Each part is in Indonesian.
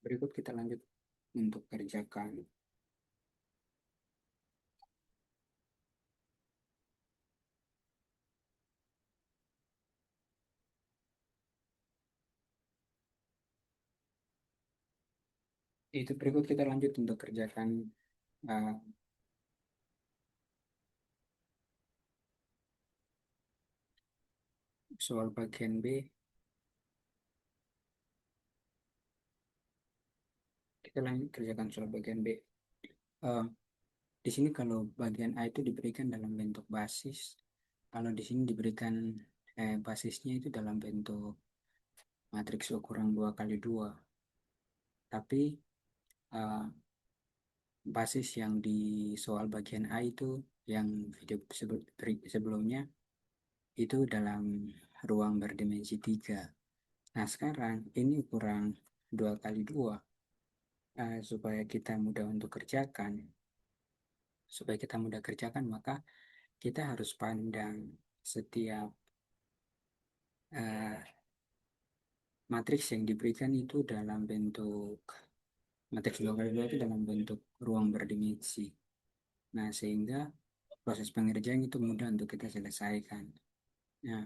Berikut kita lanjut untuk kerjakan. Itu berikut kita lanjut untuk kerjakan uh, soal bagian B. Kita lanjut kerjakan soal bagian B. Uh, di sini kalau bagian A itu diberikan dalam bentuk basis. Kalau di sini diberikan basisnya itu dalam bentuk matriks ukuran 2 kali 2. Tapi uh, basis yang di soal bagian A itu yang video sebelumnya itu dalam ruang berdimensi 3. Nah, sekarang ini ukuran 2 kali 2. Supaya kita mudah untuk kerjakan, maka kita harus pandang setiap uh, matriks yang diberikan itu dalam bentuk matriks 2 kali 2 itu dalam bentuk ruang berdimensi. Nah, sehingga proses pengerjaan itu mudah untuk kita selesaikan. Nah,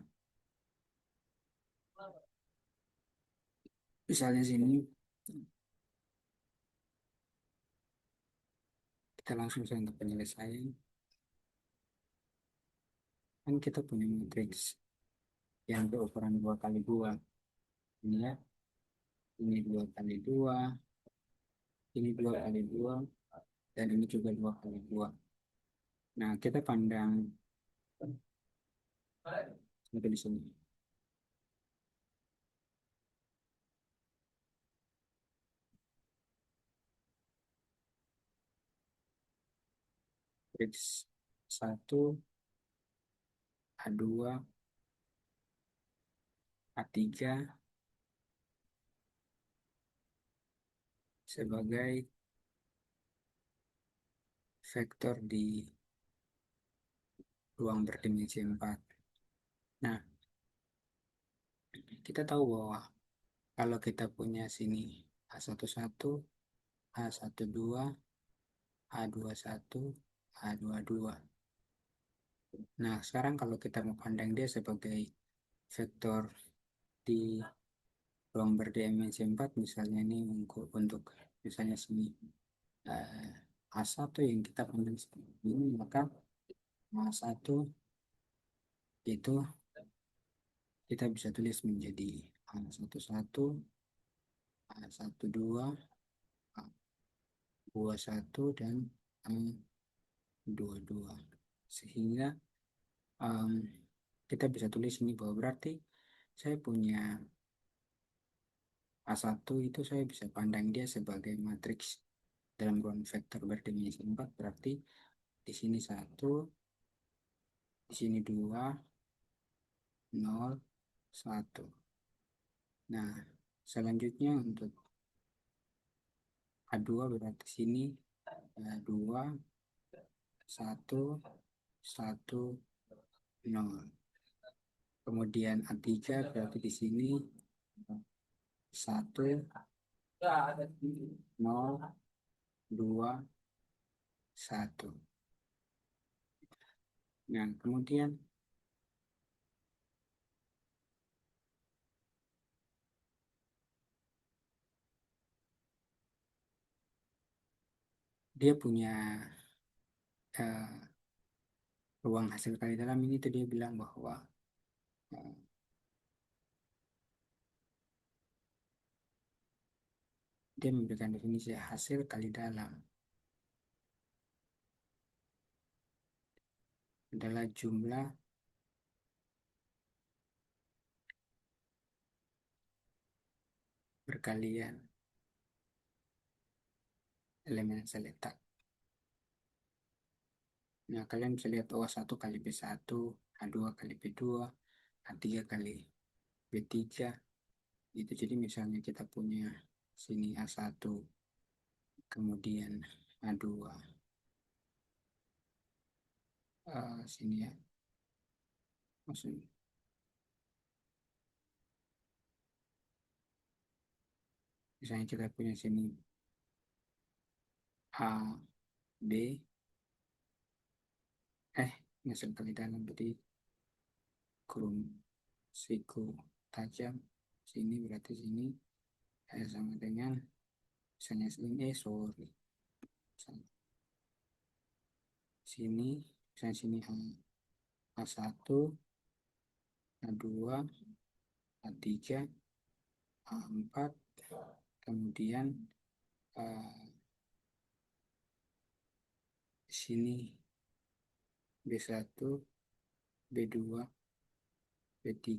misalnya sini kita langsung saja untuk penyelesaian. Kan kita punya matriks yang berukuran 2 kali 2. Ini ya, ini 2 kali 2, ini 2 kali 2, dan ini juga 2 kali 2. Nah, kita pandang sampai di sini. Matriks 1, A2, A3 sebagai vektor di ruang berdimensi 4. Nah, kita tahu bahwa kalau kita punya sini A11, A12, A21, A22. Nah, sekarang kalau kita mau pandang dia sebagai vektor di ruang berdimensi 4, misalnya ini untuk misalnya sini A1 yang kita pandang seperti ini, maka A1 itu kita bisa tulis menjadi A11, A12, A21, dan A22. Sehingga um, kita bisa tulis ini bahwa berarti saya punya A1 itu saya bisa pandang dia sebagai matriks dalam ruang vektor berdimensi 4, berarti di sini 1, di sini 2, 0, 1. Nah, selanjutnya untuk A2 berarti sini 2, 1, 1, 0. Kemudian A3 berarti di sini 1, 0, 2, 1. Nah, kemudian dia punya eh, ruang hasil kali dalam ini tuh dia bilang bahwa eh, dia memberikan definisi hasil kali dalam adalah jumlah perkalian elemen yang saya letak. Nah, kalian bisa lihat O1 kali B1, A2 kali B2, A3 kali B3. Itu jadi misalnya kita punya sini A1, kemudian A2, sini ya, maksudnya. Misalnya kita punya sini A, B, hasil kali dalam, berarti kurung siku tajam. Sini berarti sini sama dengan, misalnya sini, sorry. Sini, misalnya sini A1, A2, A3, A4, kemudian sini B1, B2, B3,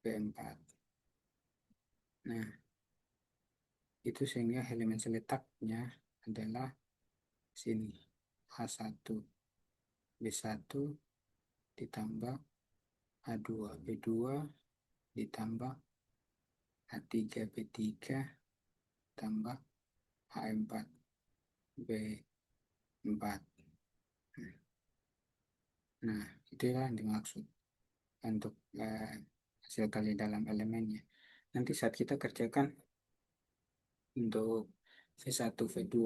B4. Nah, itu sehingga elemen seletaknya adalah sini A1, B1 ditambah A2, B2 ditambah A3, B3 tambah A4, B4. Nah, itulah yang dimaksud untuk hasil kali dalam elemennya. Nanti saat kita kerjakan untuk V1, V2,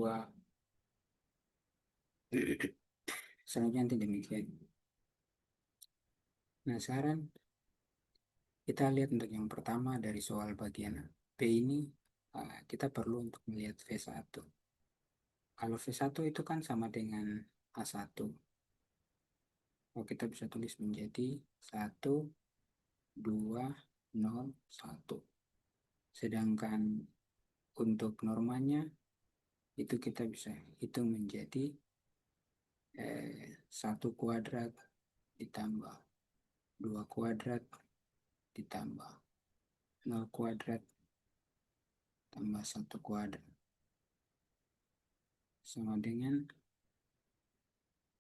selanjutnya nanti demikian. Nah, sekarang kita lihat untuk yang pertama dari soal bagian B ini, kita perlu untuk melihat V1. Kalau V1 itu kan sama dengan A1. Kita bisa tulis menjadi 1, 2, 0, 1. Sedangkan untuk normanya itu kita bisa hitung menjadi 1 kuadrat ditambah 2 kuadrat ditambah 0 kuadrat tambah 1 kuadrat sama dengan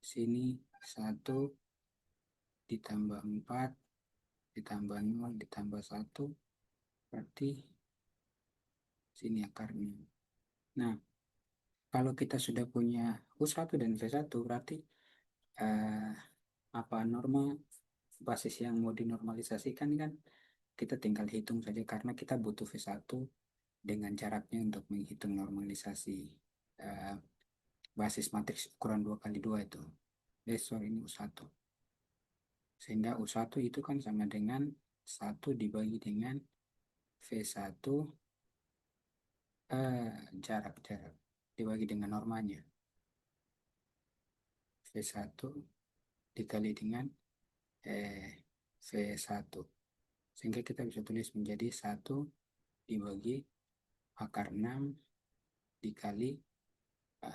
sini 1 ditambah 4 ditambah 0 ditambah 1, berarti sini akarnya. Nah, kalau kita sudah punya U1 dan V1, berarti apa norma basis yang mau dinormalisasikan kan kita tinggal hitung saja, karena kita butuh V1 dengan jaraknya untuk menghitung normalisasi uh, basis matriks ukuran 2x2 itu. Ini U1. Sehingga U1 itu kan sama dengan 1 dibagi dengan V1 jarak dibagi dengan normanya. V1 dikali dengan V1. Sehingga kita bisa tulis menjadi 1 dibagi akar 6 dikali 1,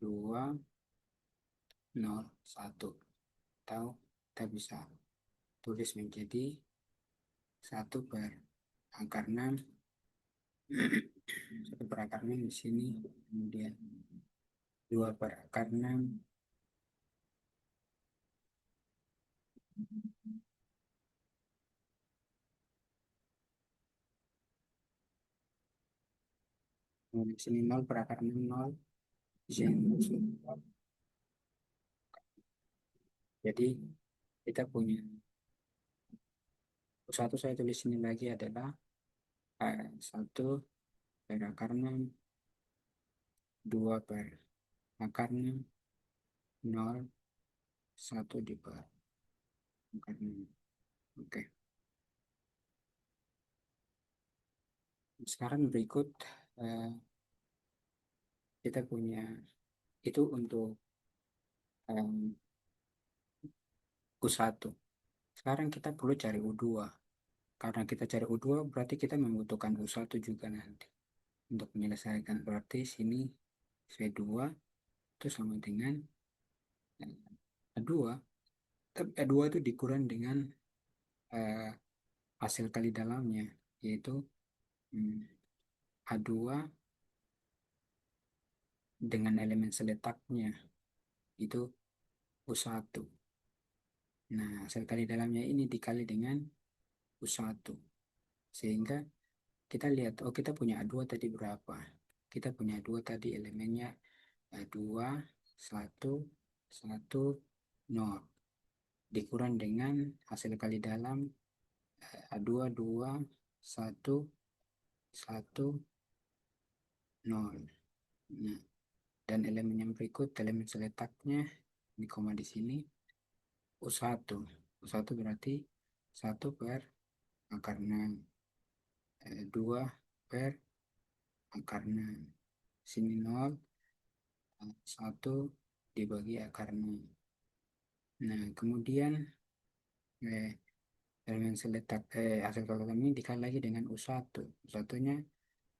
2, 0, 1. Atau kita bisa tulis menjadi 1 per akar 6. 1 per akar 6 di sini. Kemudian 2 per akar 6. Di sini 0 per akar 6, 0. Di sini 0. Jadi kita punya satu, saya tulis ini lagi adalah 1 per akar 6, 2 per akar 6, 0, 1 di per akar 6. Oke. Sekarang berikut kita punya itu untuk U1. Sekarang kita perlu cari U2. Karena kita cari U2 berarti kita membutuhkan U1 juga nanti untuk menyelesaikan. Berarti sini V2 itu sama dengan A2. Tapi A2 itu dikurang dengan hasil kali dalamnya, yaitu A2 dengan elemen seletaknya itu U1. Nah, hasil kali dalamnya ini dikali dengan U1. Sehingga kita lihat, kita punya A2 tadi berapa? Kita punya A2 tadi elemennya A2, 1, 1, 0. Dikurang dengan hasil kali dalam A2, 2, 1, 1, 0. Nah, dan elemen yang berikut, elemen seletaknya di koma di sini U1. U1 berarti 1 per akar 6. 2 per akar 6. Sini 0, 1 dibagi akar 6. Nah, kemudian eh, elemen seletak hasil kalkulasi ini dikali lagi dengan U1. U1-nya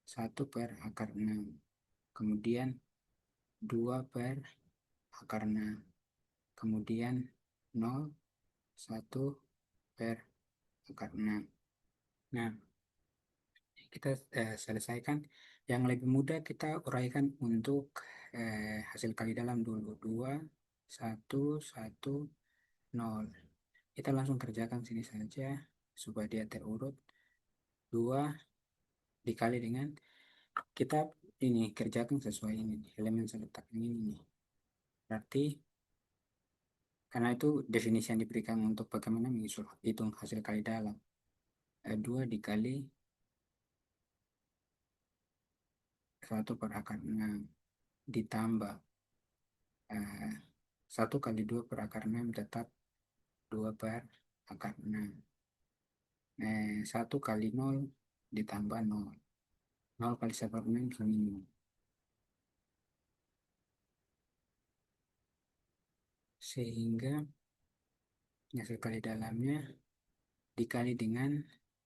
1 per akar 6. Kemudian 2 per akar 6. Kemudian 0, 1 per akar 6. Nah, kita selesaikan. Yang lebih mudah kita uraikan untuk hasil kali dalam dulu. 2, 1, 1, 0. Kita langsung kerjakan sini saja supaya dia terurut. 2 dikali dengan, kita ini kerjakan sesuai ini elemen seletak ini nih. Berarti karena itu definisi yang diberikan untuk bagaimana menghitung hasil kali dalam. 2 dikali 1 per akar 6 ditambah 1 kali 2 per akar 6 tetap 2 per akar 6. 1 kali 0 ditambah 0. 0 kali 1 per 6 sama 0. Sehingga hasil kali dalamnya dikali dengan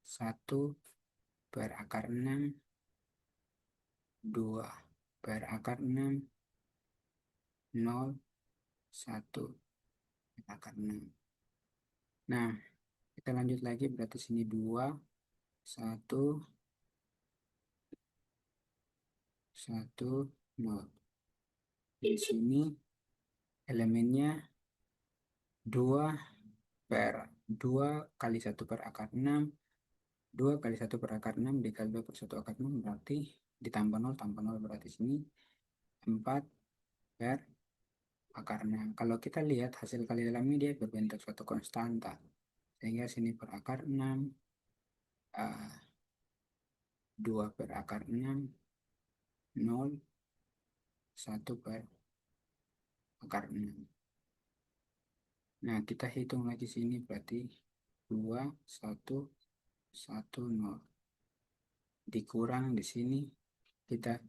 1 per akar 6, 2 per akar 6, 0, 1 per akar 6. Nah, kita lanjut lagi, berarti sini 2, 1, 1, 0. Di sini elemennya 2 per 2 kali 1 per akar 6, 2 kali 1 per akar 6 dikali 2 per 1 akar 6 berarti ditambah 0 tambah 0 berarti sini 4 per akar 6. Kalau kita lihat hasil kali dalamnya dia berbentuk suatu konstanta. Sehingga sini per akar 6, 2 per akar 6, 0, 1 per akar 6. Nah, kita hitung lagi sini berarti 2, 1, 1, 0. Dikurang di sini kita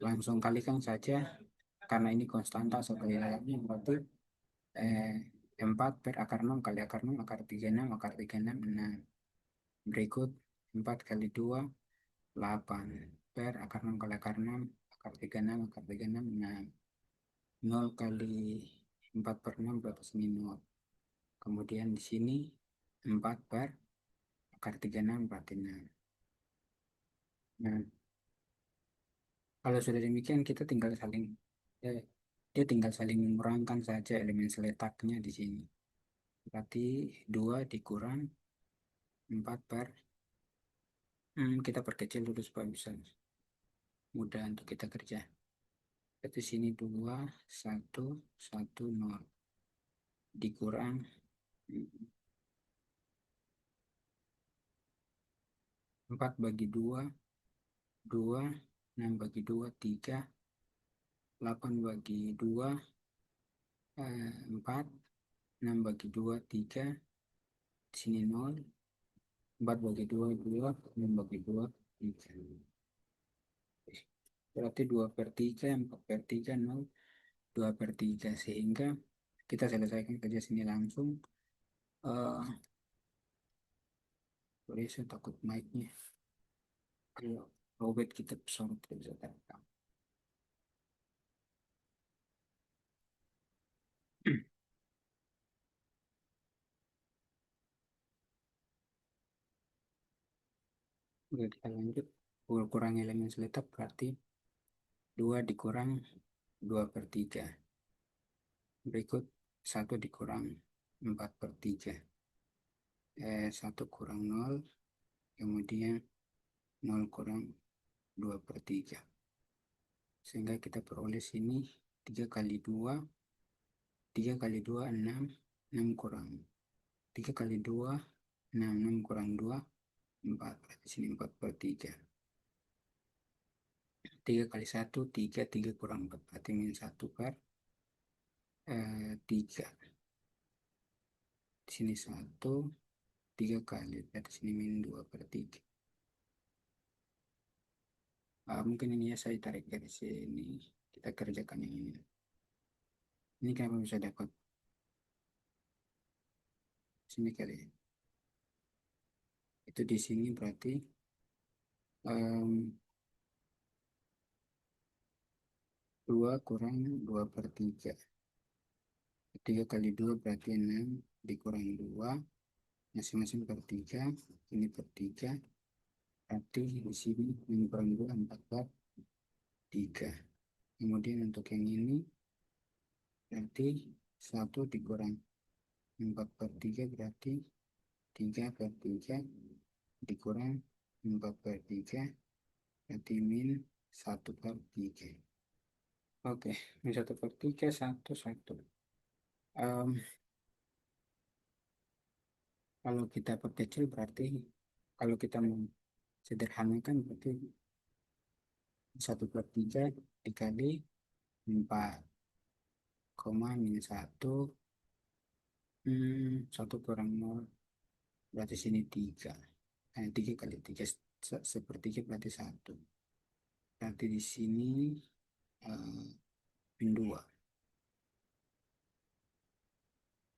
langsung kalikan saja karena ini konstanta sekali dalamnya berarti 4 per akar 6 kali akar 6 akar 36 akar 36 6. Berikut 4 kali 2 8 per akar 6 kali akar 6 akar 36 akar 36 6. 0 kali 4 per 6 berapa sini 0. Kemudian di sini 4 per akar 36 berarti 6. Nah, kalau sudah demikian kita tinggal saling eh, dia tinggal saling mengurangkan saja elemen seletaknya di sini. Berarti 2 dikurang 4 per kita perkecil dulu supaya bisa mudah untuk kita kerja. Berarti sini 2, 1, 1, 0 dikurang 4 bagi 2, 2, 6 bagi 2, 3, 8 bagi 2, 4, 6 bagi 2, 3, di sini 0, 4 bagi 2, 2, 6 bagi 2, 3. Berarti 2 per 3, 4 per 3, 0, 2 per 3. Sehingga kita selesaikan kerja sini langsung. Sorry, saya takut mic-nya. Kalau robot kita pesawat tidak bisa terekam. Oke, kita lanjut. Kurang elemen seletak berarti 2 dikurang 2 per 3. Berikut 1 dikurang 4 per 3. 1 kurang 0. Kemudian 0 kurang 2 per 3. Sehingga kita peroleh sini 3 kali 2. 3 kali 2, 6. 6 kurang 3 kali 2, 6. 6 kurang 2, 4, berarti sini 4 per 3. 3 kali 1, 3, 3 kurang 4, berarti min 1 per 3. Di sini 1, 3 kali, berarti sini min 2 per 3. Mungkin ini ya saya tarik dari sini, kita kerjakan yang ini. Ini kenapa bisa dapat sini kali ya? Itu di sini berarti em, 2 kurang 2 per 3. 3 kali 2 berarti 6, dikurang 2, masing-masing per 3, ini per 3, berarti di sini min kurang 2, 4 per 3. Kemudian untuk yang ini, berarti 1 dikurang 4 per 3, berarti 3 per 3, dikurang 4 per 3, berarti min 1 per 3. Oke, min 1 per 3, 1, 1. Em, Kalau kita perkecil berarti, kalau kita mau sederhanakan berarti 1 per 3 dikali 4, koma minus 1, 1 kurang 0, berarti sini 3. 3 kali 3, sepertiga berarti 1. Berarti di sini eh, min 2.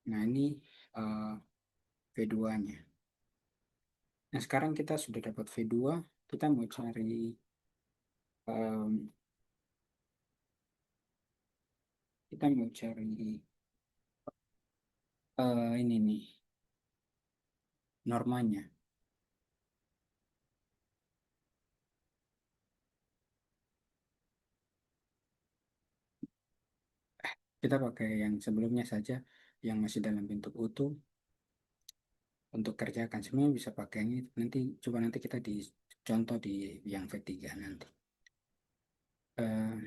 Nah, ini eh, V2-nya. Nah, sekarang kita sudah dapat V2, kita mau cari em, kita mau cari ini nih normanya. Kita pakai yang sebelumnya saja, yang masih dalam bentuk utuh untuk kerjakan. Sebenarnya bisa pakai ini, nanti coba nanti kita di contoh di yang V3 nanti. Eh,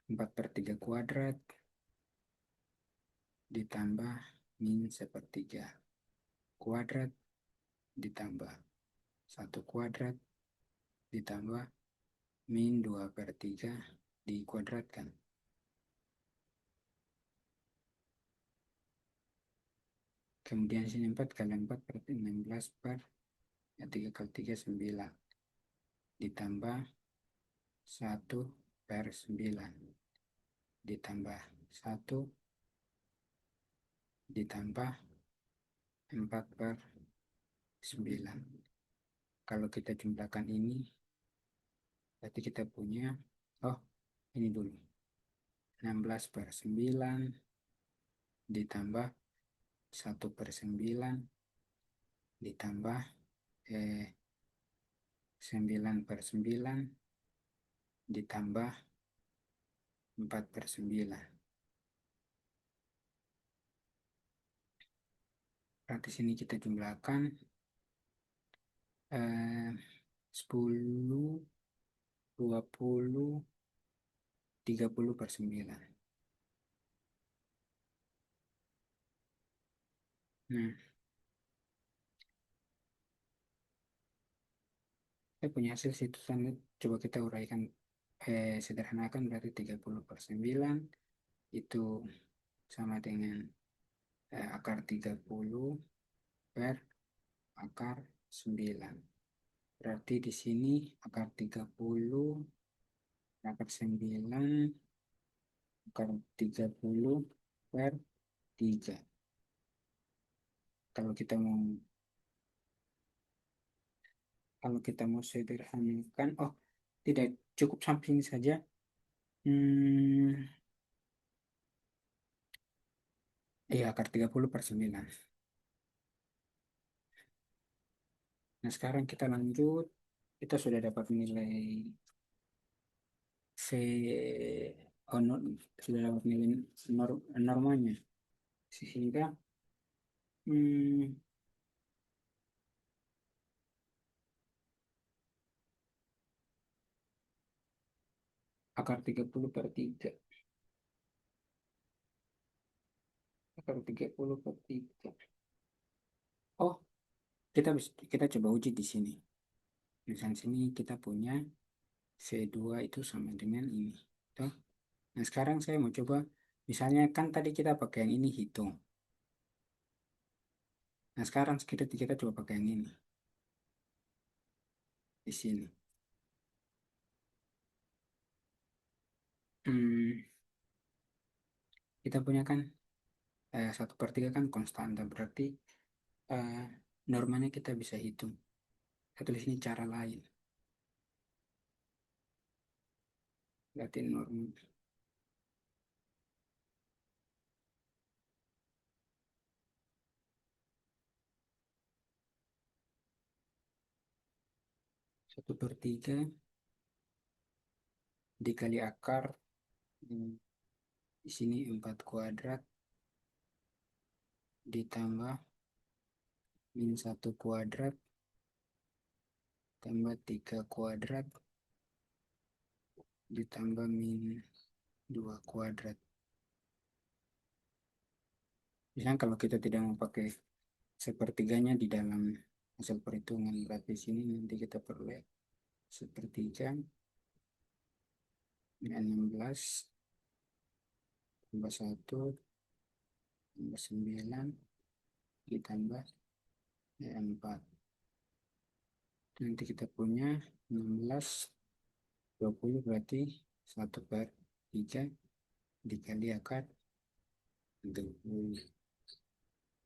4 per 3 kuadrat ditambah min sepertiga kuadrat ditambah 1 kuadrat ditambah min 2 per 3 dikuadratkan. Kemudian sini 4 kali 4 berarti 16 per 3 kali 3 9 ditambah 1 per 9 ditambah 1 ditambah 4 per 9. Kalau kita jumlahkan ini, berarti kita punya, oh ini dulu, 16 per 9 ditambah 1 per 9 ditambah 9 per 9 ditambah 4 per 9. Berarti sini kita jumlahkan 10, 20, 30 per 9. Nah, saya punya hasil situ sana. Coba kita uraikan, sederhanakan, berarti 30 per 9 itu sama dengan akar 30 per akar 9. Berarti di sini akar 30, akar 9, akar 30 per 3. Kalau kita mau kalau kita mau sederhanakan, oh tidak, cukup samping saja. Hmm, iya, akar 30 per 9. Nah, sekarang kita lanjut. Kita sudah dapat nilai V, oh, sudah dapat nilai normanya. Sehingga hmm, akar 30 per 3. Akar 30 per 3. Oh, kita coba uji di sini. Misalnya sini kita punya V2 itu sama dengan ini. Tuh. Nah, sekarang saya mau coba, misalnya kan tadi kita pakai yang ini hitung. Nah, sekarang kita coba pakai yang ini di sini. Hmm, kita punya kan 1/3 kan konstanta, berarti eh, normanya kita bisa hitung. Saya tulis ini cara lain. Berarti norma 1/3 dikali akar, hmm, di sini 4 kuadrat ditambah -1 kuadrat tambah 3 kuadrat ditambah -2 kuadrat. Misalnya kalau kita tidak mau pakai sepertiganya di dalam hasil perhitungan, berarti sini nanti kita peroleh 1/3 16 tambah 1 tambah 9 ditambah 4. Nanti kita punya 16 20, berarti 1/3 dikali akar 30.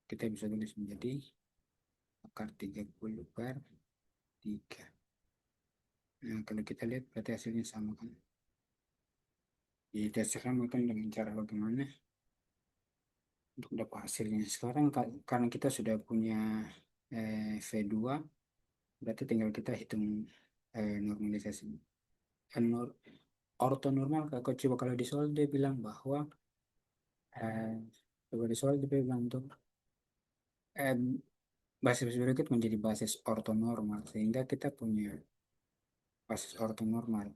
Kita bisa tulis menjadi akar 30/3. Nah, kalau kita lihat berarti hasilnya sama kan. Jadi kita samakan dengan cara bagaimana untuk dapat hasilnya. Sekarang karena kita sudah punya V2, berarti tinggal kita hitung normalisasi. Nor- Ortonormal, coba kalau di soal dia bilang bahwa eh, coba di soal dia bilang untuk eh, basis berikut menjadi basis ortonormal, sehingga kita punya basis ortonormal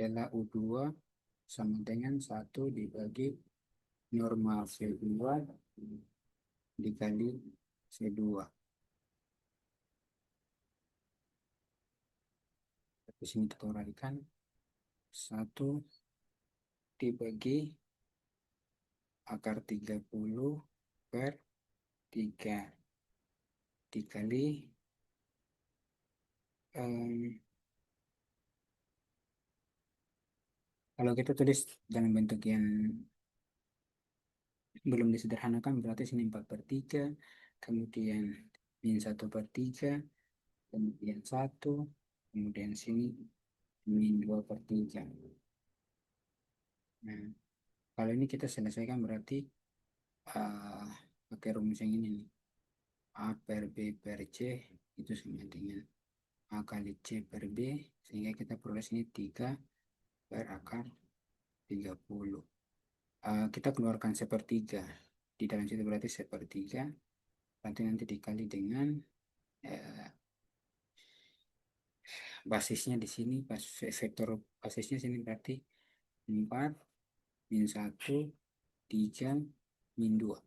adalah U2 sama dengan 1 dibagi normal V2 dikali V2. Di sini kita uraikan 1 dibagi akar 30/3 dikali em, kalau kita tulis dalam bentuk yang belum disederhanakan, berarti sini 4/3, kemudian -1/3, kemudian 1, kemudian sini -2/3. Nah, kalau ini kita selesaikan berarti eh, pakai rumus yang ini nih. A per B per C itu sama dengan A kali C per B, sehingga kita peroleh sini 3 per akar 30. Kita keluarkan sepertiga di dalam situ, berarti sepertiga nanti dikali dengan eh, basisnya di sini, vektor basisnya sini berarti 4 -1 3 -2.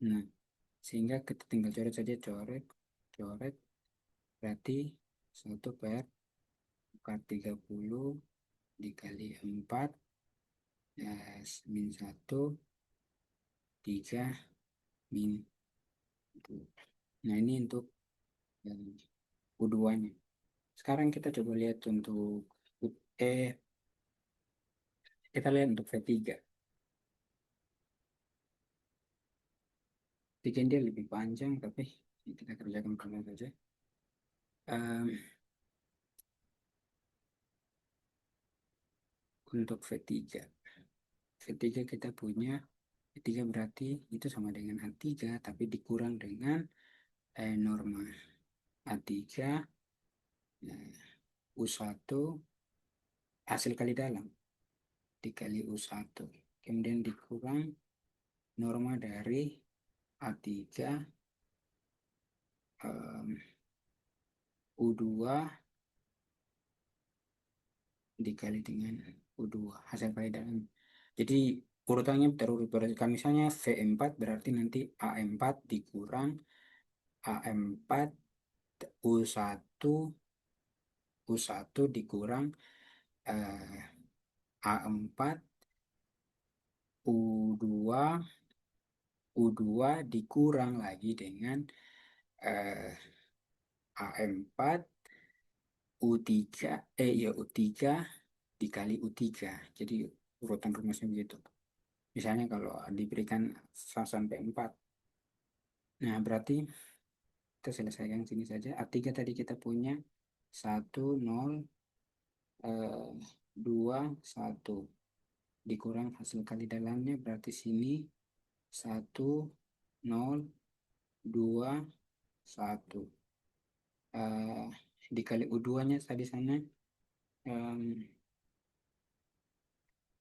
Nah, sehingga kita tinggal coret saja, coret coret, berarti 1/30 dikali 4 ya, -1 3 -2. Nah, ini untuk yang U2-nya. Sekarang kita coba lihat untuk eh kita lihat untuk V3. Tiga dia lebih panjang, tapi kita kerjakan pelan saja. Em, untuk V3. V3 kita punya V3 berarti itu sama dengan A3, tapi dikurang dengan norma A3 U1 hasil kali dalam dikali U1. Kemudian dikurang norma dari A3 U2 dikali dengan U2 hasil kali dalam. Jadi urutannya terurut berdasarkan misalnya V4 berarti nanti A4 dikurang A4 U1 U1 dikurang eh, A4 U2 U2 dikurang lagi dengan eh, A4 U3 ya U3 dikali U3. Jadi urutan rumusnya begitu. Misalnya kalau diberikan sampai 4. Nah, berarti kita selesaikan sini saja. A3 tadi kita punya 1, 0, 2, 1. Dikurang hasil kali dalamnya berarti sini 1, 0, 2, 1. Eh, Dikali U2-nya tadi sana. em,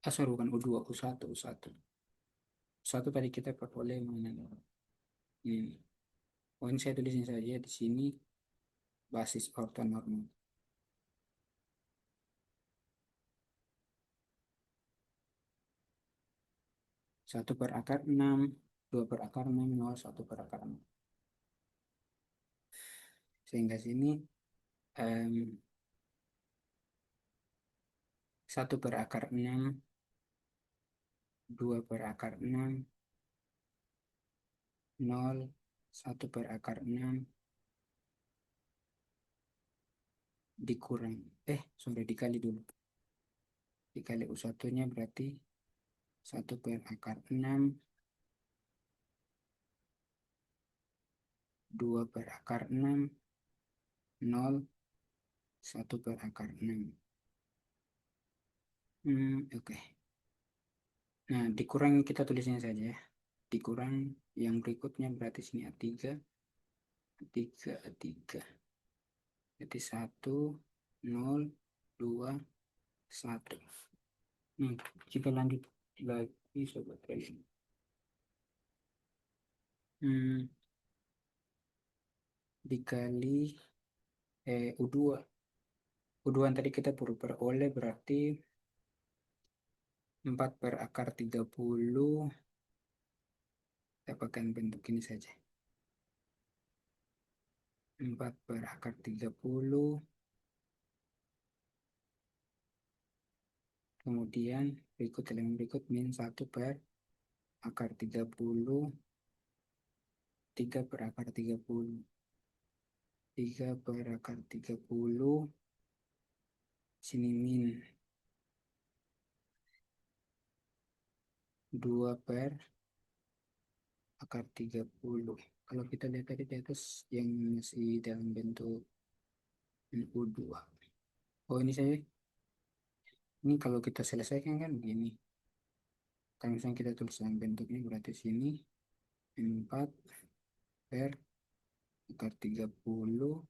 Sorry, bukan U2, U1, U1. U1 tadi kita peroleh mana? Ini. Oh, ini saya tulisin saja di sini basis ortonormal. 1/6, 2/6, 0, 1/6. Sehingga sini em, 1/6, 2/6, 0, 1/6 dikurang. Sorry, dikali dulu. Dikali U1-nya berarti 1/6, 2/6, 0, 1/6. Oke. Nah, dikurang kita tulisnya saja ya. Dikurang yang berikutnya berarti sini A3, A3, A3. Jadi 1, 0, 2, 1. Kita lanjut lagi sobat kalian. Hmm, Dikali U2. U2 yang tadi kita peroleh berarti 4/30. Dapatkan bentuk ini saja. 4/30. Kemudian berikut elemen berikut min 1/30. 3/30. 3/30. Sini min 2/30. Kalau kita lihat tadi di atas yang masih dalam bentuk U2. Oh, ini saya. Ini kalau kita selesaikan kan begini. Kalau misalnya kita tulis dalam bentuknya berarti sini 4/30.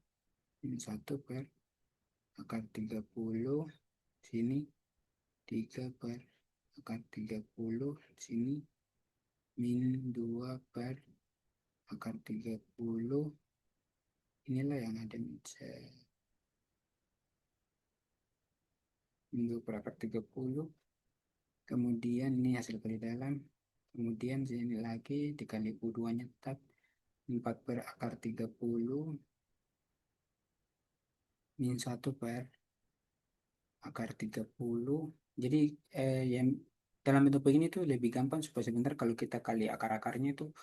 Ini 1/30. Sini 3/30. Sini min 2/30. Inilah yang ada min 2/30. Kemudian ini hasil kali dalam. Kemudian sini lagi dikali U2-nya tetap 4/30 min 1/30. Jadi yang dalam bentuk begini tuh lebih gampang supaya sebentar kalau kita kali akar-akarnya itu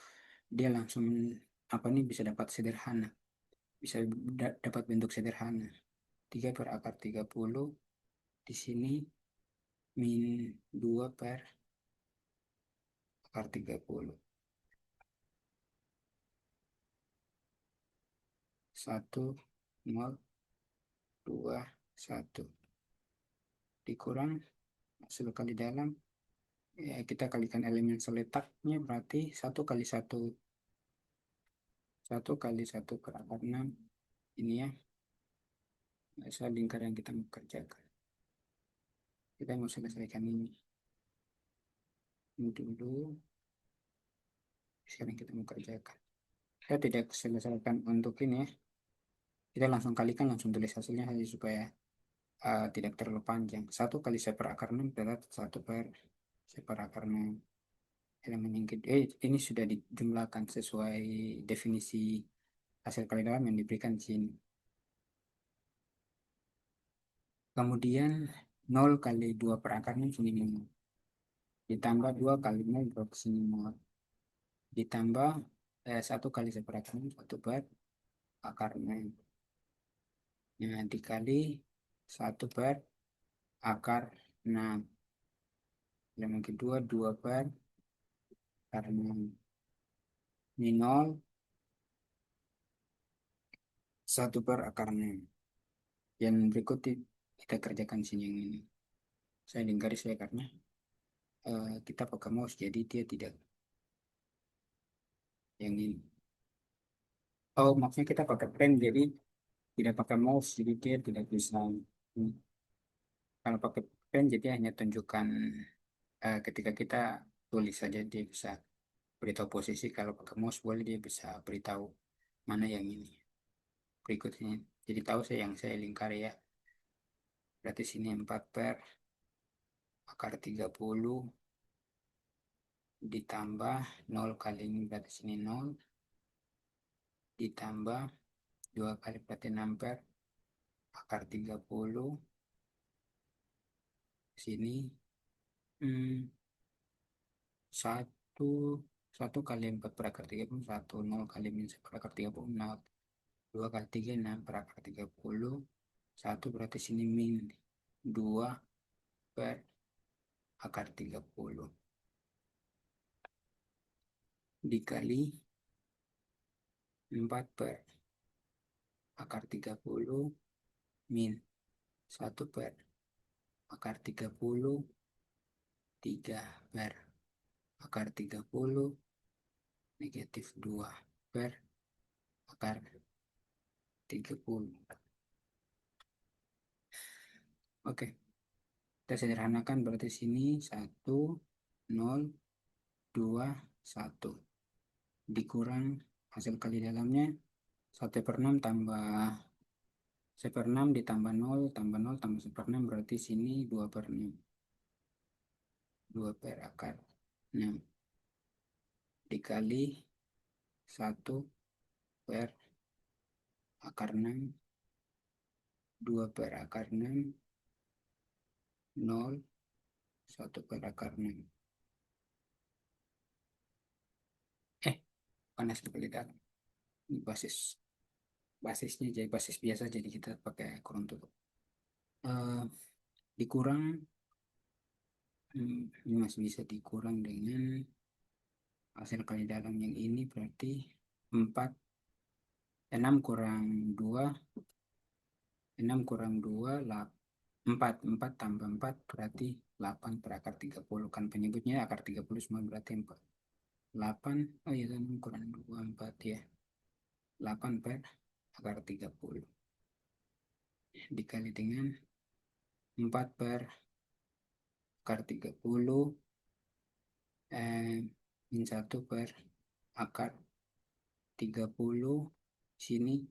dia langsung apa nih bisa dapat sederhana. Bisa dapat bentuk sederhana. 3/30 di sini min 2/30. 1, 0, 2, 1. Dikurang hasil kali dalam. Ya, kita kalikan elemen seletaknya berarti 1 kali 1. 1 kali 1/6. Ini ya. Asal lingkar yang kita mau kerjakan. Kita mau selesaikan ini. Ini dulu. Sekarang kita mau kerjakan. Saya tidak selesaikan untuk ini ya. Kita langsung kalikan, langsung tulis hasilnya saja supaya tidak terlalu panjang. 1 kali /6 adalah 1/6 elemen yang kedua. Ini sudah dijumlahkan sesuai definisi hasil kali dalam yang diberikan di sini. Kemudian 0 kali 2/6 sini nol. Ditambah 2 kali 0 berarti sini nol. Ditambah 1 kali 1/6 1/6. Nah, dikali 1/6. Elemen kedua 2/6. Ini 0, 1/6. Yang berikut kita kerjakan sini yang ini. Saya di garis ya karena kita pakai mouse jadi dia tidak yang ini. Oh, maksudnya kita pakai pen jadi tidak pakai mouse jadi dia tidak bisa. Kalau pakai pen jadi hanya tunjukkan ketika kita tulis saja dia bisa beritahu posisi. Kalau pakai mouse boleh dia bisa beritahu mana yang ini berikutnya. Jadi tahu saya yang saya lingkari ya. Berarti sini 4/30 ditambah 0 kali ini berarti sini 0 ditambah 2 kali berarti 6/30 sini satu 1 kali 4/30 1 0 kali min 1/30 0 2 kali 3 6/30 1 berarti sini min 2/30 dikali 4/30 min 1/30 3/30 negatif 2/30. Oke, kita sederhanakan berarti sini 1 0 2 1 dikurang hasil kali dalamnya 1/6 tambah 1/6 ditambah 0 tambah 0 tambah 1/6 berarti sini 2/6 2/6 dikali 1/6 2/6 0 1/6 panas kali dalam. Ini basisnya jadi basis biasa jadi kita pakai kurung tutup. Dikurang ini masih bisa dikurang dengan hasil kali dalam yang ini berarti 6 kurang 2 4 tambah 4 berarti 8/30 kan penyebutnya akar 30 semua berarti 4 8 oh iya 6 kurang 2 4 ya 8/30 dikali dengan 4/30 min 1/30 sini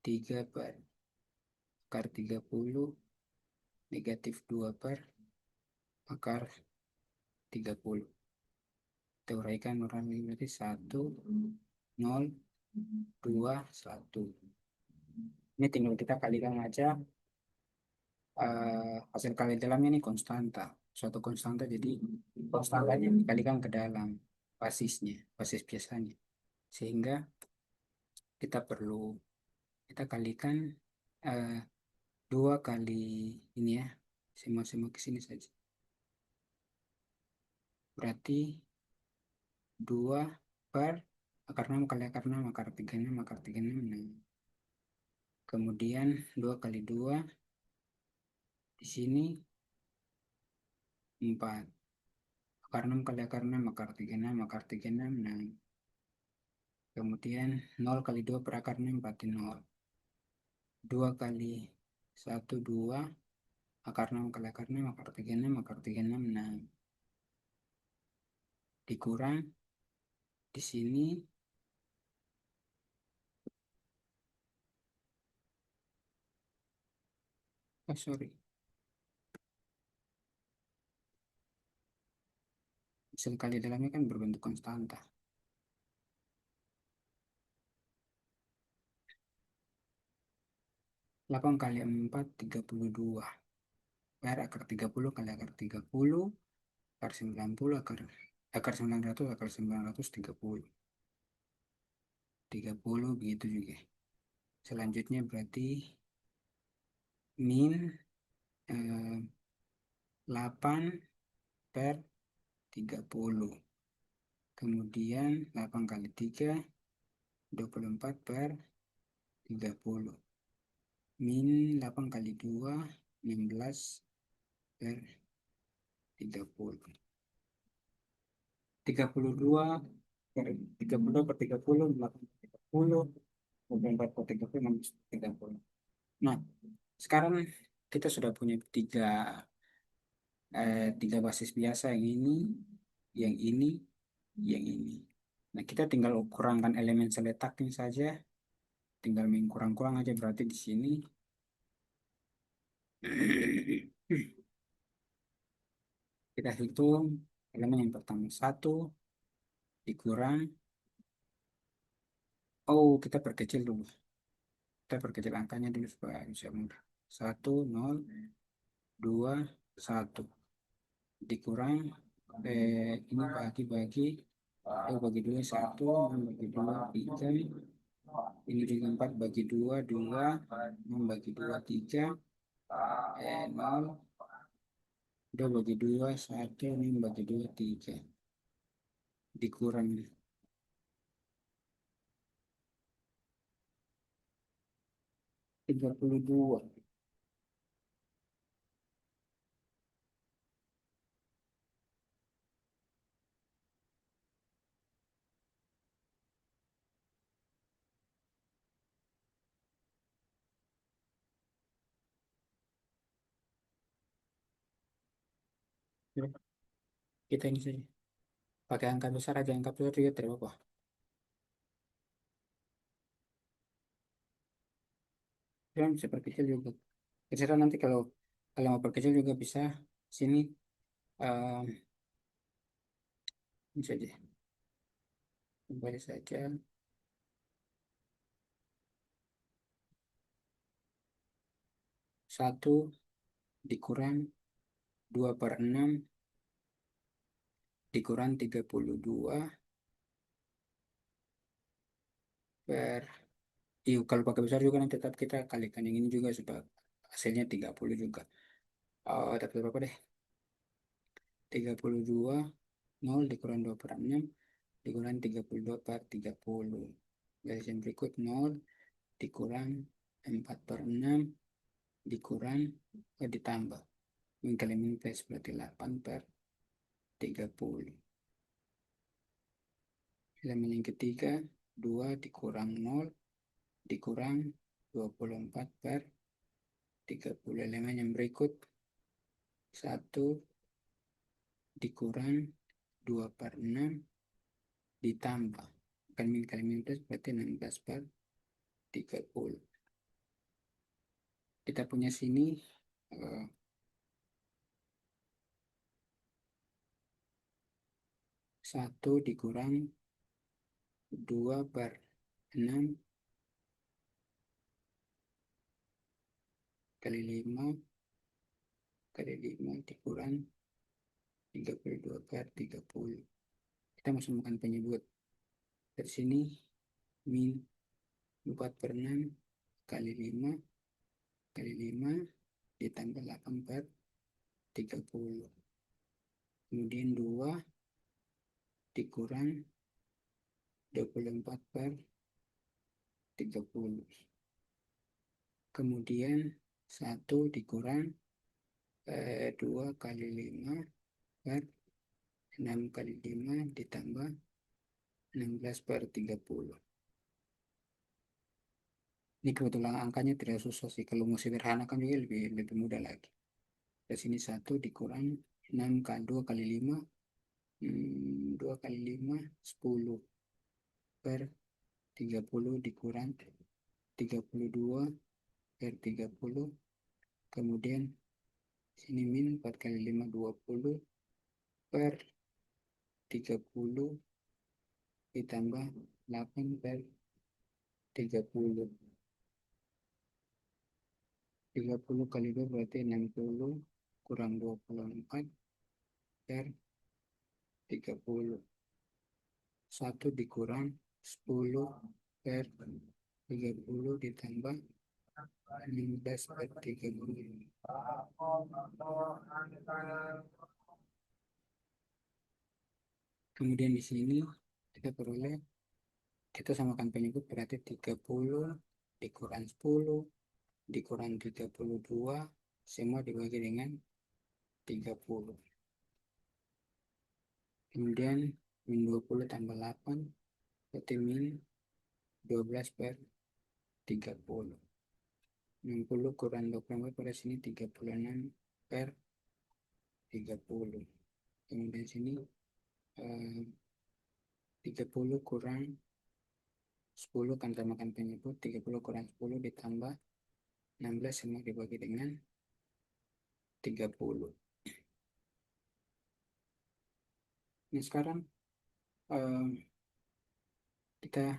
3/30 negatif 2/30 kita uraikan berarti 1 0 2 1 ini tinggal kita kalikan aja hasil kali dalamnya ini konstanta suatu konstanta jadi konstantanya dikalikan ke dalam basis biasanya sehingga kita kalikan 2 kali ini ya semua ke sini saja berarti 2/6 kali akar 6 akar 36 akar 36 nah. Kemudian 2 kali 2 di sini 4 akar 6 kali akar 6 akar 36 akar 36 nah. Kemudian 0 kali 2 per akar 6 berarti 0 2 kali 1 2 akar 6 kali akar 6 akar 36 akar 36 nah. Dikurang di sini Sorry. Hasil kali dalamnya kan berbentuk konstanta. 8 kali 4, 32. Per akar 30 kali akar 30, akar 90, akar 900, akar 930. 30 begitu juga. Selanjutnya berarti min 8 per 30. Kemudian 8 kali 3, 24 per 30. Min 8 kali 2, 16 per 30. 32 per 30 per 30, 8 per 30, 24 per 30, 16 per 30. Nah, sekarang kita sudah punya tiga basis biasa, yang ini, yang ini, yang ini. Nah, kita tinggal kurangkan elemen seletaknya saja, tinggal main kurang-kurang aja, berarti di sini kita hitung elemen yang pertama satu dikurang, oh kita perkecil dulu, kita perkecil angkanya dulu supaya bisa mudah. Satu, nol, dua, satu dikurang, ini bagi-bagi, bagi dua satu, enam bagi dua tiga, ini juga empat bagi dua dua, enam bagi dua tiga, nol, dua bagi dua satu, enam bagi dua tiga, dikurang 32. Kita ini saja pakai angka besar aja, angka besar juga tidak apa-apa. Kita bisa perkecil juga, terserah nanti, kalau kalau mau perkecil juga bisa. Sini eh, ini saja, kembali saja. Satu dikurang 2/6 dikurang 32 per, iya kalau pakai besar juga nanti tetap kita kalikan yang ini juga sudah hasilnya 30 juga. Tapi berapa deh, 32, 0 dikurang 2/6 dikurang 32/30. Garis yang berikut 0 dikurang 4/6 dikurang, ditambah min kali min plus berarti 8/30. Elemen yang ketiga 2 dikurang 0 dikurang 24/30. Elemen yang berikut 1 dikurang 2/6 ditambah kali min plus berarti 16/30. Kita punya sini eh, 1 dikurang 2/6 kali 5 kali 5 dikurang 32/30. Kita masuk makan penyebut. Dari sini min 4/6 kali 5 kali 5 ditambah 8/30. Kemudian 2 dikurang 24/30. Kemudian 1 dikurang 2 kali 5 per 6 kali 5 ditambah 16/30. Ini kebetulan angkanya tidak susah sih. Kalau mau sederhanakan juga lebih mudah lagi. Dari sini 1 dikurang 6 kali 2 kali 5, 2 kali 5, 10 per 30 dikurang 32/30 Kemudian sini min 4 kali 5 20 per 30 ditambah 8 per 30. 30 kali 2 berarti 60 kurang 24 per 30. 1 dikurang 10 per 30 ditambah 16 per 30. Kemudian di sini kita peroleh, kita samakan penyebut, berarti 30 dikurang 10 dikurang 32 semua dibagi dengan 30. Kemudian min 20 tambah 8 berarti min 12 per 30. 60 kurang 24 pada sini 36 per 30. Kemudian sini 30 kurang 10 kan samakan penyebut, 30 kurang 10 ditambah 16 semua dibagi dengan 30. Nah sekarang kita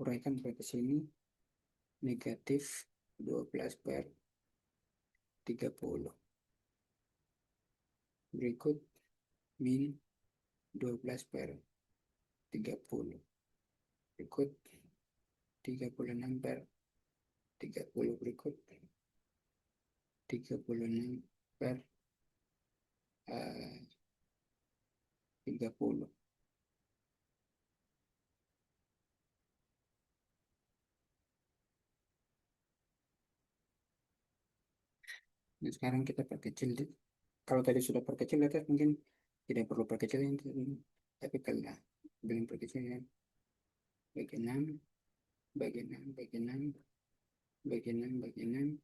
uraikan berarti sini negatif 12 per 30. Berikut min 12 per 30. Berikut 36 per 30. Berikut 36 per 30. Nah, sekarang kita perkecil. Kalau tadi sudah perkecil, atas mungkin tidak perlu perkecil, tapi kalau belum perkecil ya, bagi 6, bagi 6, bagi 6, bagi 6, bagi 6.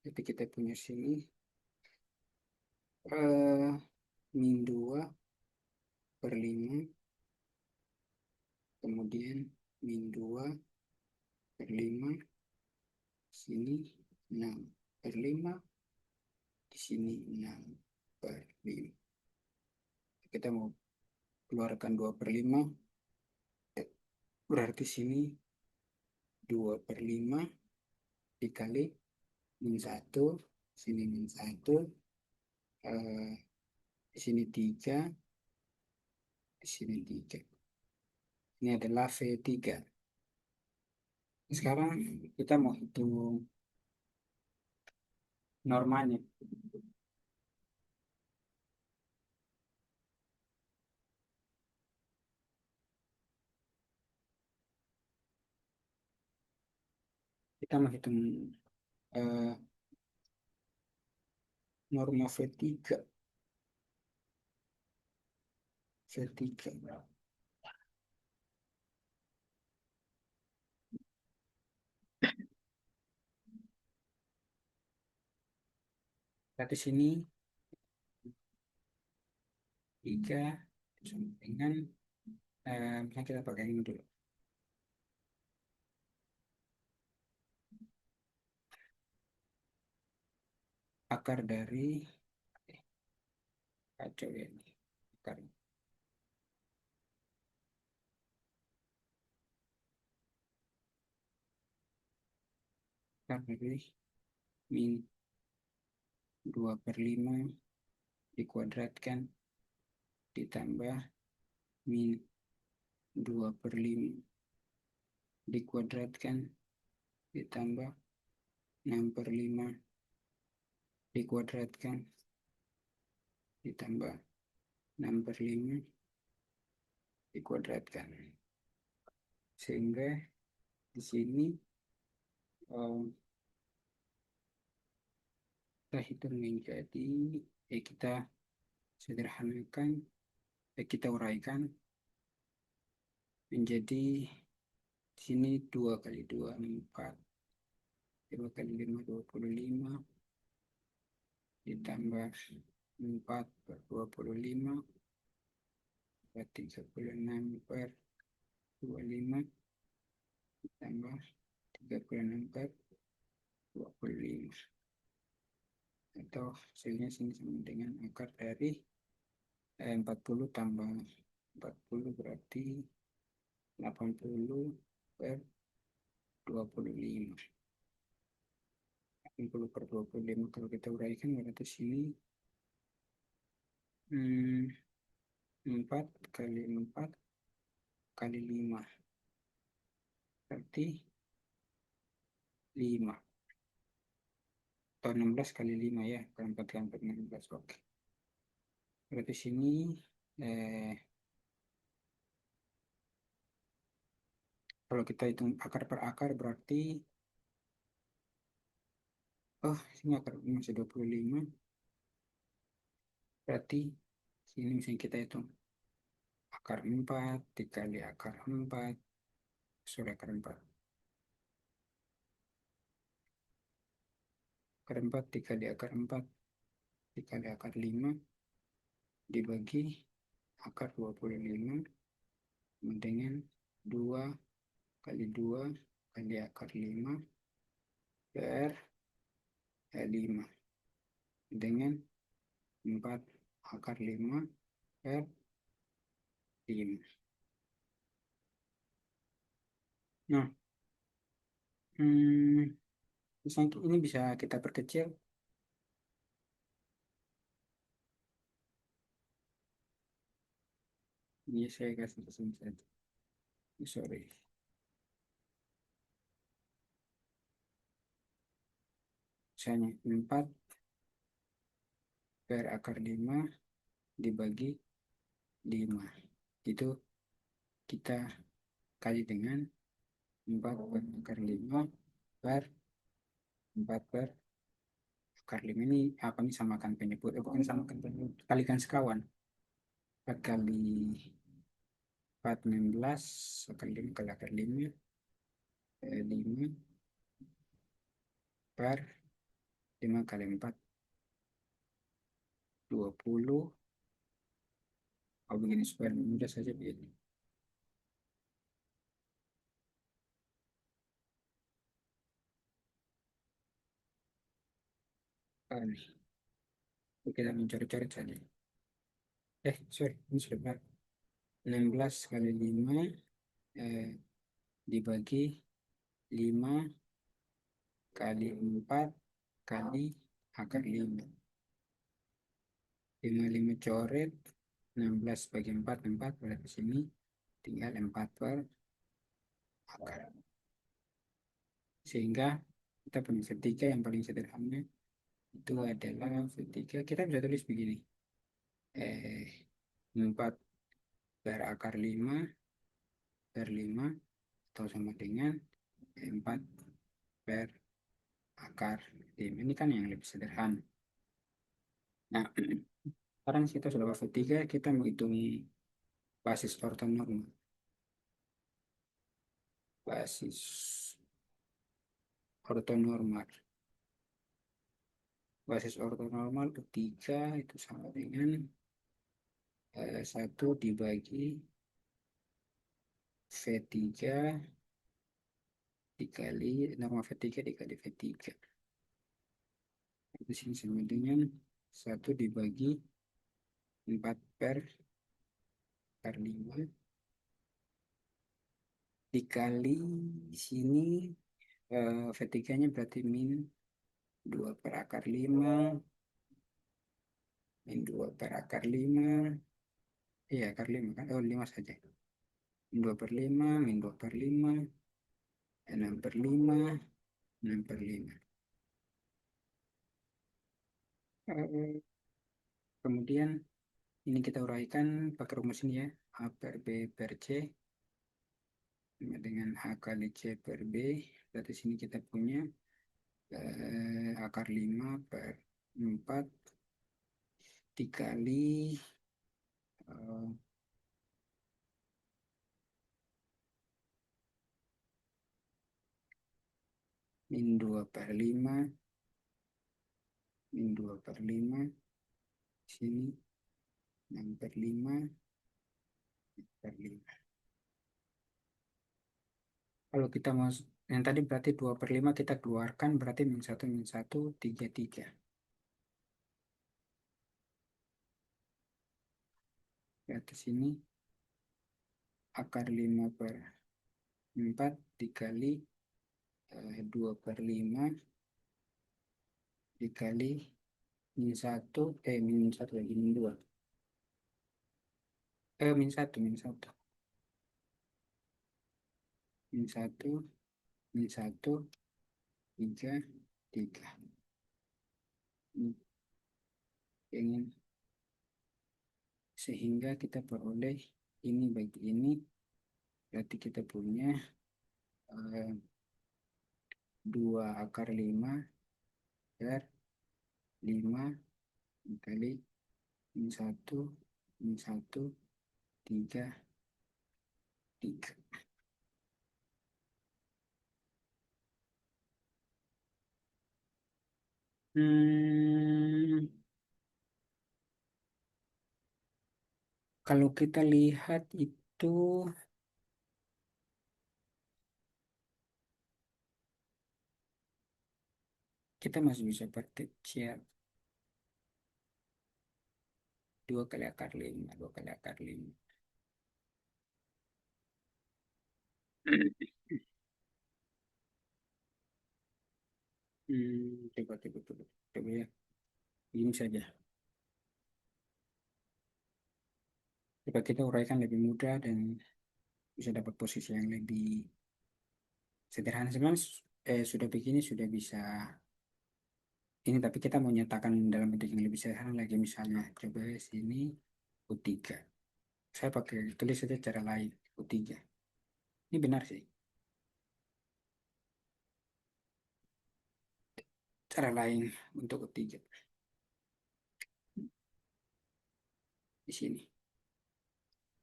Jadi kita punya sini min 2 per 5, kemudian min 2 per 5, sini 6 per 5, di sini 6 per 5. Kita mau keluarkan 2 per 5, berarti sini 2 per 5 dikali min 1, sini min 1, di sini 3, di sini 3. Ini adalah V3. Sekarang kita mau hitung normanya. Kita menghitung norma V3. V3. Berarti sini 3 sama dengan misalnya kita pakai ini dulu. Akar dari kacau ya ini. Akar. Akar dari min 2 per 5 dikuadratkan ditambah min 2 per 5 dikuadratkan ditambah 6 per 5 dikuadratkan ditambah 6 per 5 dikuadratkan. Sehingga di sini kita hitung menjadi, kita sederhanakan, kita uraikan menjadi di sini 2 kali 2 4, 2 kali 5 25 ditambah 4 per 25 per 36 per 25 ditambah 36 per 25. atau hasilnya sini sama dengan akar dari 40 tambah 40 berarti 80 per 25. 80 per 25 kalau kita uraikan berarti sini 4 kali 4 kali 5 berarti 5 atau 16 kali 5 ya, kalau 4 kali 4 16. Oke, berarti sini eh, kalau kita hitung akar per akar berarti sini akar masih 25, berarti sini misalnya kita hitung akar 4 dikali akar 4, sorry akar 4, akar 4 dikali akar 4 dikali akar 5 dibagi akar 25 dengan 2 kali 2 kali akar 5 per 5 dengan 4 akar 5 per 5. Nah, hmm, misalnya ini bisa kita perkecil. Ini saya kasih pesan saja. Sorry. Misalnya 4 per akar 5 dibagi 5. Itu kita kali dengan 4 per akar 5 per 4 per akar 5 ini apa nih, samakan penyebut, bukan samakan penyebut, kalikan sekawan. 4 kali 4 16 akar 5 kali akar 5 5 per 5 kali 4 20. Oh begini supaya mudah saja begini. Nih, kita mencari-cari saja. Sorry, ini sudah benar. 16 kali 5 eh, dibagi 5 kali 4 kali akar 5. 5 coret, 16 bagi 4 4, berarti sini tinggal 4 per akar. Sehingga kita punya vertika yang paling sederhana itu adalah vertika. Kita bisa tulis begini. 4 per akar 5 per 5 atau sama dengan 4 per akar 5. Ini kan yang lebih sederhana. Nah, sekarang kita sudah dapat 3, kita menghitung basis ortonormal. Basis ortonormal. Basis ortonormal ketiga itu sama dengan 1 dibagi V3 dikali norma V3 dikali V3. Di sini sama dengan 1 dibagi 4 per akar 5 dikali sini V3-nya berarti min 2 per akar 5 min 2 per akar 5. Iya, akar 5 kan? Oh, 5 saja. Min 2 per 5, min 2 per 5, 6 per 5, 6 per 5. Eh, Kemudian ini kita uraikan pakai rumus ini ya. A per B per C sama dengan A kali C per B. Berarti sini kita punya akar 5 per 4 dikali eh, min 2 per 5, min 2 per 5, sini 6 per 5 per 5. Kalau kita mau yang tadi berarti 2 per 5 kita keluarkan, berarti min 1 min 1 3 3. Berarti sini akar 5 per 4 dikali 2 per 5 dikali min satu, min satu lagi, min 2. Min satu, min satu. Min satu, min satu, 3, 3. Ingin sehingga kita peroleh ini bagi ini, berarti kita punya 2 akar 5 per 5 dikali min satu, min satu, 3, 3. Hmm, kalau kita lihat itu kita masih bisa perkecil 2 kali akar 5, 2 kali akar 5. Coba, coba, coba, coba ya. Ini saja. Coba kita uraikan lebih mudah dan bisa dapat posisi yang lebih sederhana. Sebenarnya sudah begini sudah bisa ini, tapi kita mau nyatakan dalam bentuk yang lebih sederhana lagi. Misalnya coba sini U3. Saya pakai tulis saja cara lain, U3. Ini benar sih. Cara lain untuk U3 di sini.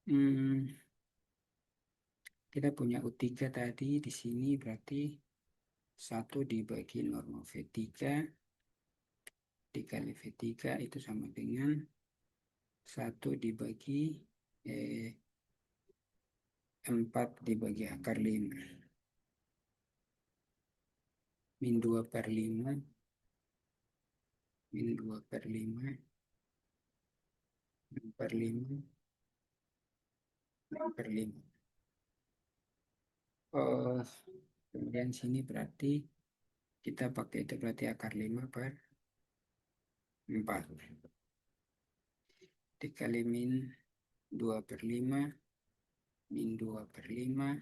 Hmm, kita punya U3 tadi di sini berarti 1 dibagi norma V3 dikali V3 itu sama dengan 1 dibagi 4 dibagi akar 5. Min 2 per 5, min 2 per 5, 6 per 5, 6 per 5. Oh, kemudian sini berarti kita pakai itu berarti akar 5 per 4. Dikali min 2 per 5, min 2 per 5,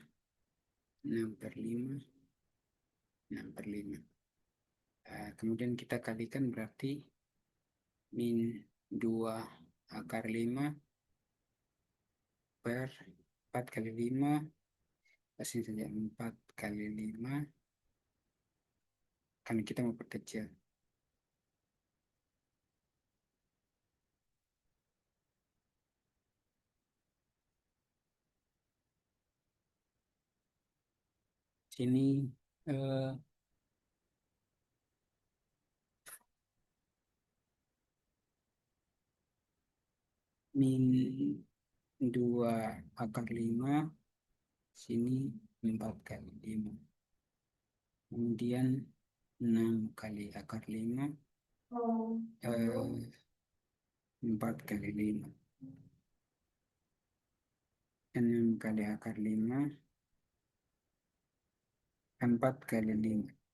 6 per 5, 6 per 5. Kemudian kita kalikan berarti min 2 akar 5 per 4 kali 5, kasih saja 4 kali 5, karena kita mau perkecil. Sini eh, min 2 akar 5, sini 4 kali 5. Kemudian 6 kali akar 5, 4 kali 5. 6 kali akar 5, 4 kali 5.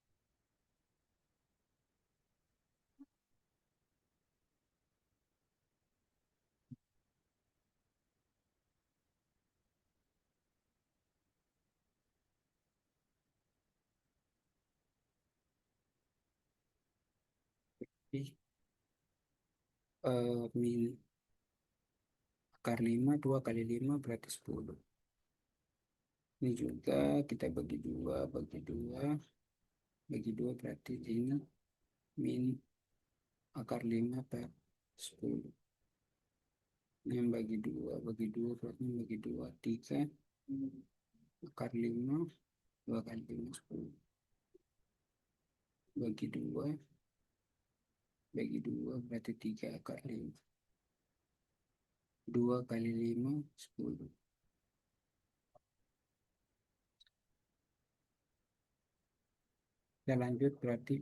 Min akar 5, 2 kali 5 berarti 10. Ini juga kita bagi 2, bagi 2, bagi 2 berarti ini min akar 5 per 10. 6 bagi 2, bagi 2 berarti bagi 2, 3. Akar 5, 2 kali 5, 10. Bagi 2, bagi 2 berarti 3 akar 5. 2 kali 5, 10. Kita lanjut berarti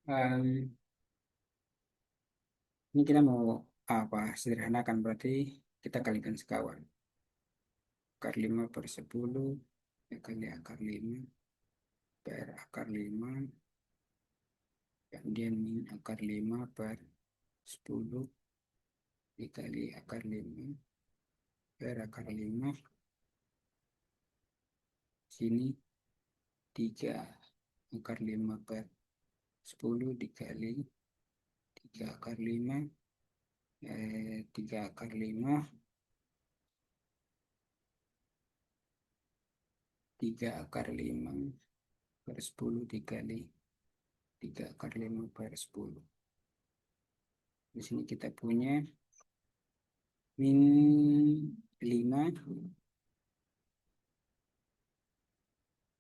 um, Ini kita mau apa? Sederhanakan berarti kita kalikan sekawan. Akar 5 per 10 ya kali akar 5 per akar 5 kemudian min akar 5 per 10 dikali akar 5 per akar 5 sini 3 akar 5 per 10 dikali 3 akar 5 3 akar 5 3 akar 5 per 10 dikali 3 akar 5 per 10. Di sini kita punya min 5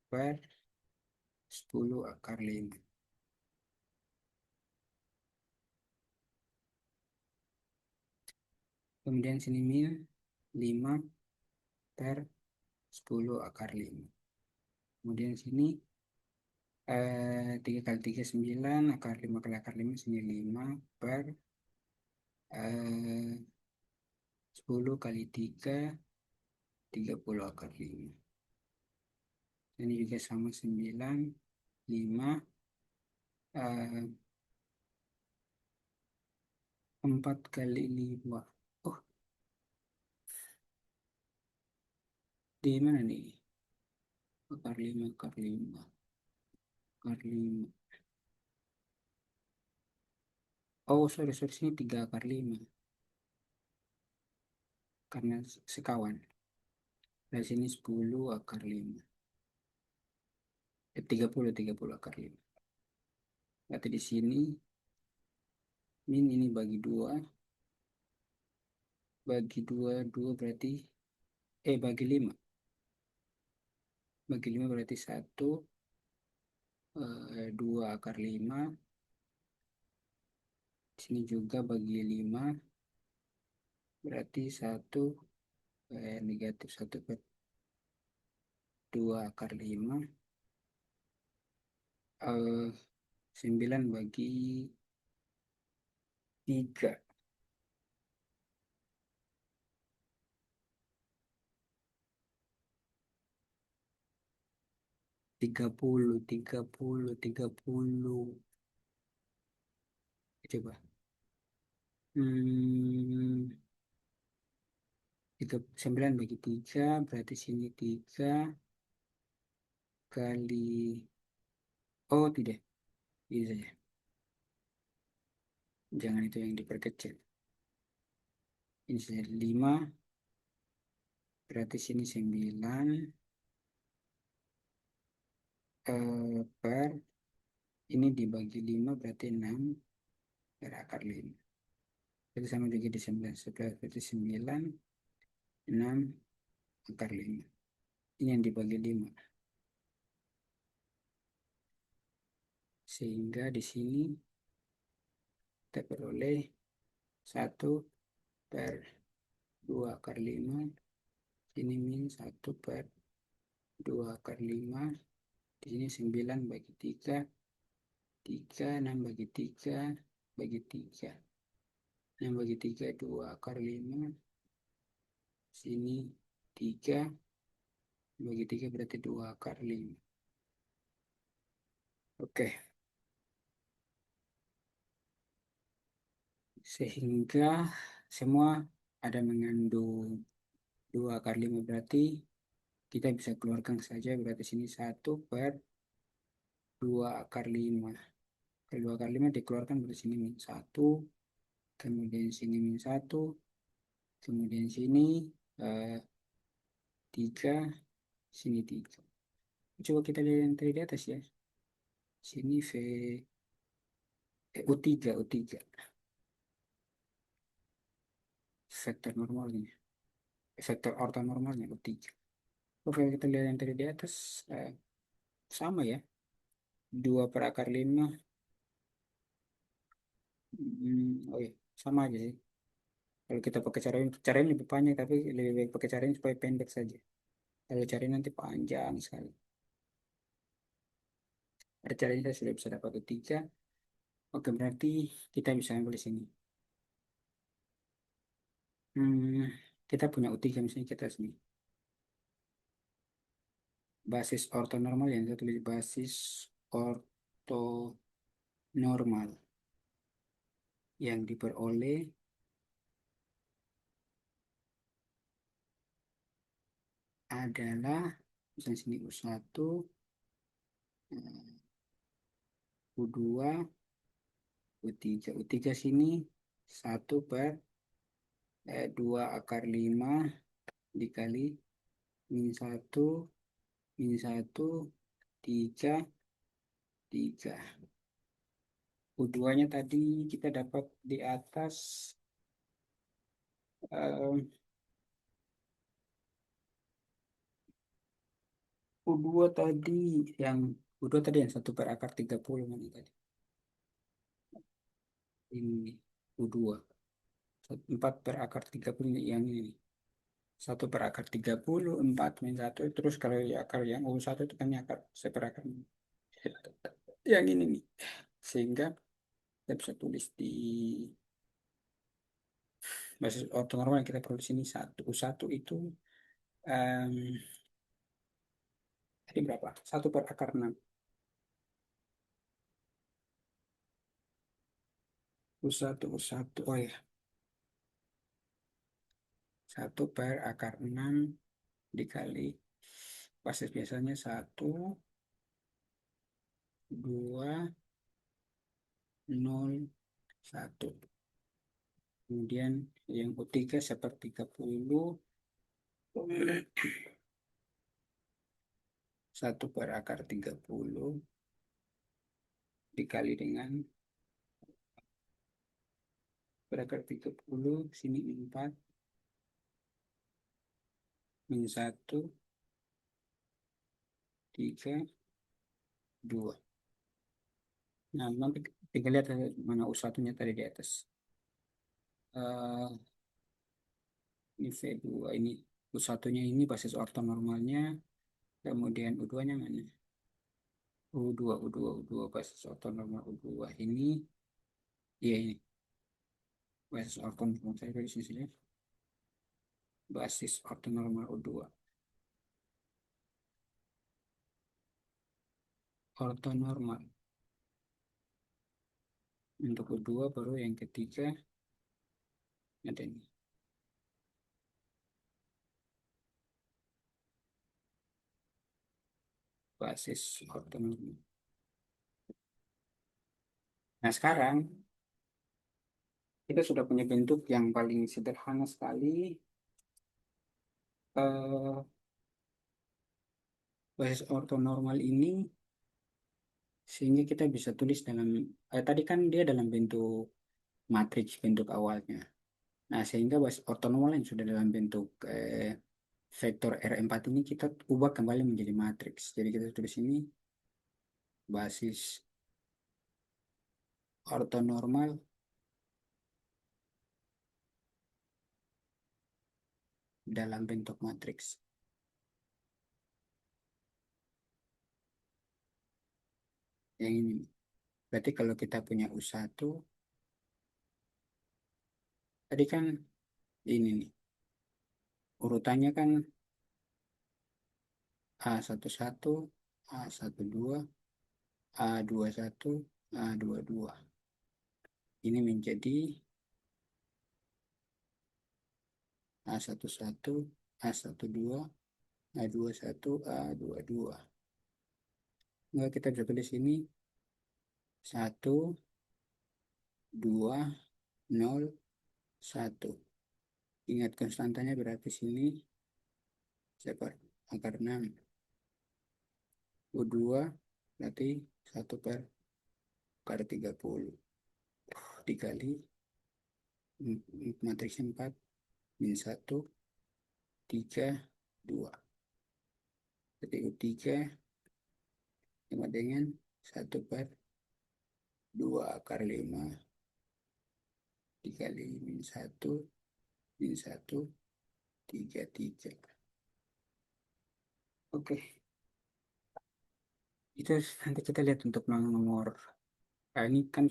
per 10 akar 5. Kemudian sini min 5 per 10 akar 5. Kemudian sini 3 kali 3 9 akar 5 kali akar 5 sini 5 per 10 kali 3 30 akar 5. Ini juga sama 9 5 eh, 4 kali 5. Oh, di mana nih? Akar 5 akar 5 akar 5. Oh, sorry, sorry, sini 3 akar 5 karena sekawan. Dari sini 10 akar 5. 30 akar 5. Berarti di sini min ini bagi 2. Bagi 2 2 berarti bagi 5. Bagi 5 berarti 1 2 akar 5. Sini juga bagi 5 berarti 1 negatif 1 per 2 akar 5. 9 bagi 3. 30. Coba. 9 bagi 3 berarti sini 3 kali. Oh, tidak. Ini saja. Jangan itu yang diperkecil. Ini saja 5 berarti sini 9 per ini dibagi 5 berarti 6 per akar 5. Itu sama juga di 9. Berarti 9 6 akar 5. Ini yang dibagi 5. Sehingga di sini kita peroleh 1 per 2 akar 5. Ini min 1 per 2 akar 5. Di sini 9 bagi 3. 3, 6 bagi 3 bagi 3. 6 bagi 3, 2 akar 5. Sini 3 bagi 3 berarti 2 akar 5. Oke. Sehingga semua ada mengandung 2 akar 5 berarti kita bisa keluarkan saja berarti sini 1 per 2 akar 5. Kalau 2 akar 5 dikeluarkan berarti sini min 1, kemudian sini min 1, kemudian sini 3, sini 3. Coba kita lihat yang tadi di atas ya. Sini U3, U3. Vektor normalnya. Vektor ortonormalnya U3. Oke, kita lihat yang tadi di atas. Sama ya. 2 per akar 5. Oh iya, sama aja sih. Kalau kita pakai cara ini lebih panjang, tapi lebih baik pakai cara ini supaya pendek saja. Kalau cari nanti panjang sekali. Ada caranya saya sudah bisa dapat U3. Oke, berarti kita bisa ambil di sini. Hmm, kita punya U3 misalnya kita sini. Basis ortonormal yang saya tulis basis ortonormal yang diperoleh adalah misalnya sini U1, U2, U3. U3 sini 1/2 akar 5 dikali min 1, 3, 3. U2-nya tadi kita dapat di atas eh, U2 tadi yang yang 1/akar 30 mana tadi? Ini U2. 4/akar 30 yang ini. 1/akar 30, 4 min 1. Terus kalau akar yang U1 itu kan akar 1/akar. Yang ini nih. Sehingga kita bisa tulis di basis ortonormal yang kita perlu di sini U1 itu em, tadi berapa? 1/akar 6. U1 oh ya, 1/akar 6 dikali basis biasanya 1, 2, 0, 1. Kemudian yang U3 1/30, 1/akar 30 dikali dengan berakar 30, sini 4, min 1, 3, 2. Nah, nanti tinggal lihat mana U1-nya tadi di atas. Eh, ini V2, ini U1-nya ini basis ortonormalnya, kemudian U2-nya mana? U2 basis ortonormal U2 ini, iya ini, basis ortonormal saya dari sini, basis ortonormal U2. Ortonormal. Untuk U2 baru yang ketiga ada ini. Basis ortonormal. Nah, sekarang kita sudah punya bentuk yang paling sederhana sekali. Eh, Basis ortonormal ini sehingga kita bisa tulis dalam tadi kan dia dalam bentuk matriks bentuk awalnya. Nah, sehingga basis ortonormal yang sudah dalam bentuk vektor R4 ini kita ubah kembali menjadi matriks. Jadi kita tulis ini basis ortonormal dalam bentuk matriks. Yang ini. Berarti kalau kita punya U1, tadi kan ini nih, urutannya kan A11, A12, A21, A22. Ini menjadi A11, A12, A21, A22. Nah, kita bisa tulis ini 1, 2, 0, 1. Ingat konstantanya berarti sini akar 6. U2 berarti 1/akar 30 dikali matriks 4, min 1, 3, 2. Jadi U3 sama dengan 1/2 akar 5 dikali min 1, 3, 3. Oke, itu nanti kita lihat untuk nomor. Ini kan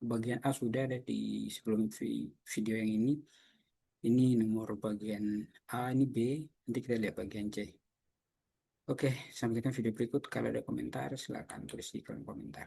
bagian A sudah ada di sebelum video yang ini. Ini nomor bagian A, ini B. Nanti kita lihat bagian C. Oke, sampai ketemu video berikut. Kalau ada komentar, silakan tulis di kolom komentar.